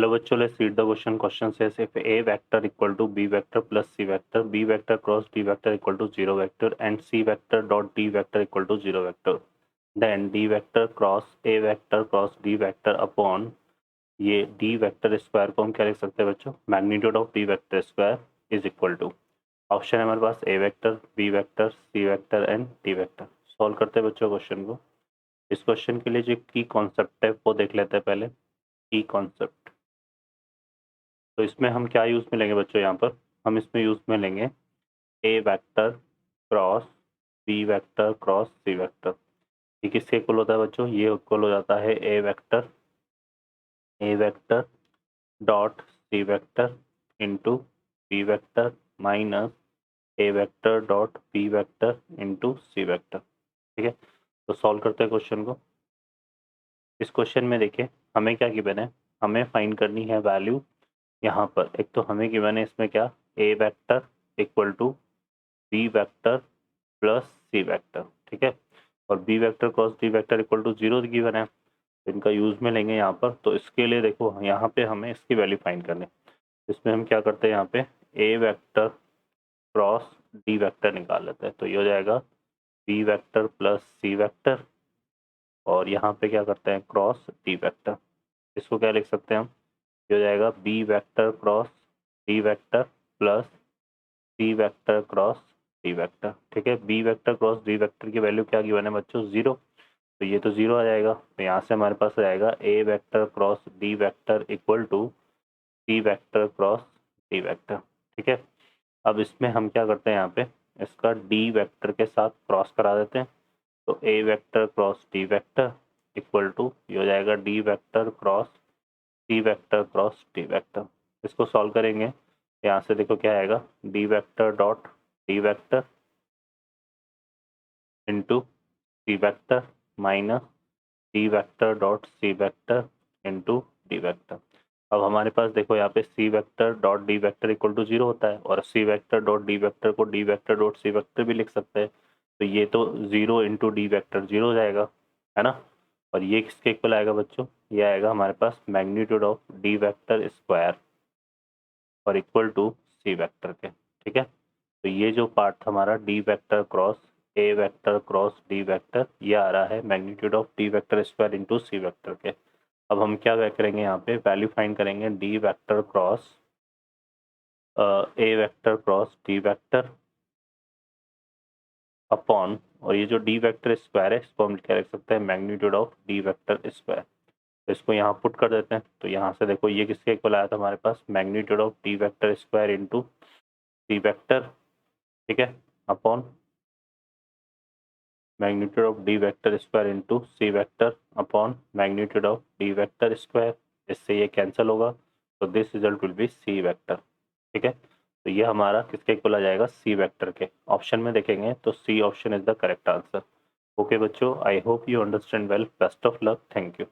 Hello बच्चों, let's read the question. Question says if A vector equal to B vector plus C vector, B vector cross D vector equal to 0 vector and C vector dot D vector equal to 0 vector, then D vector cross A vector cross D vector upon ये D vector square को हम क्या लिख सकते हैं बच्चों, magnitude of D vector square is equal to, option है हमारे पास A vector, B vector, C vector and D vector. Solve करते हैं बच्चों क्वेश्चन को। इस क्वेश्चन के लिए जो की कॉन्सेप्ट है वो देख लेते हैं पहले। की कॉन्सेप्ट, तो इसमें हम क्या यूज़ में लेंगे बच्चों, यहाँ पर हम इसमें यूज़ में लेंगे A vector cross B vector cross C vector. ये किसके इक्वल होता है बच्चों, ये इक्वल हो जाता है A vector dot C vector into B vector minus A vector dot B vector into C vector. ठीक है, तो सॉल्व करते हैं क्वेश्चन को। इस क्वेश्चन में देखिए हमें क्या गिवन है, हमें फाइंड करनी है वैल्यू। यहाँ पर एक तो हमें गिवन है इसमें क्या, A vector equal to B vector plus C vector. ठीक है, और B vector cross D vector equal to 0 given है, तो इनका यूज में लेंगे यहाँ पर। तो इसके लिए देखो यहाँ पे हमें इसकी वैल्यू फाइंड करनी है। इसमें हम क्या करते हैं, यहाँ पे ए वेक्टर क्रॉस डी वेक्टर निकाल लेते हैं, तो ये हो जाएगा B vector plus C vector, और यहाँ पे क्या करते हैं क्रॉस डी वेक्टर। इसको क्या लिख सकते हैं हम, ये हो जाएगा B vector cross D vector plus C vector cross D vector. ठीक है, B vector cross D vector की वैल्यू क्या गिवन है बच्चों, 0, तो ये तो 0 आ जाएगा। तो यहाँ से हमारे पास आ जाएगा A vector cross D vector equal to C vector cross D vector. ठीक है, अब इसमें हम क्या करते हैं, यहाँ पे इसका डी वेक्टर के साथ क्रॉस करा देते हैं, तो A vector cross D vector equal to ये हो जाएगा D vector cross C vector cross D vector. इसको सॉल्व करेंगे, यहाँ से देखो क्या आएगा, D vector dot D vector into C vector minus D vector dot C vector into D vector. अब हमारे पास देखो यहाँ पे C vector dot D vector equal to 0 होता है, और C vector dot D vector को D vector dot C vector भी लिख सकते हैं, तो ये तो 0 इंटू डी वेक्टर 0 हो जाएगा, है ना। और ये किसके इक्वल आएगा बच्चों, ये आएगा हमारे पास magnitude of D vector square और इक्वल टू सी वेक्टर के। ठीक है, तो ये जो पार्ट था हमारा D vector cross A vector cross D vector, ये आ रहा है magnitude of D vector square into C vector के। अब हम क्या करेंगे, यहाँ पे वैल्यू फाइंड करेंगे D vector cross A vector cross D vector upon, और ये जो डी वेक्टर स्क्वायर है इसको हम क्या लिख सकते हैं, magnitude of D vector square. तो इसको यहाँ पुट कर देते हैं, तो यहाँ से देखो ये किसके इक्वल आया था हमारे पास, magnitude of D vector square into C vector. ठीक है, upon magnitude of D vector square into C vector upon magnitude of D vector square. इससे ये कैंसिल होगा, तो this result will be C vector. ठीक है, तो ये हमारा किसके इक्वल आ जाएगा, सी वेक्टर के। ऑप्शन में देखेंगे तो C option is the correct answer. Okay बच्चों, I hope you understand well, best of luck, thank you.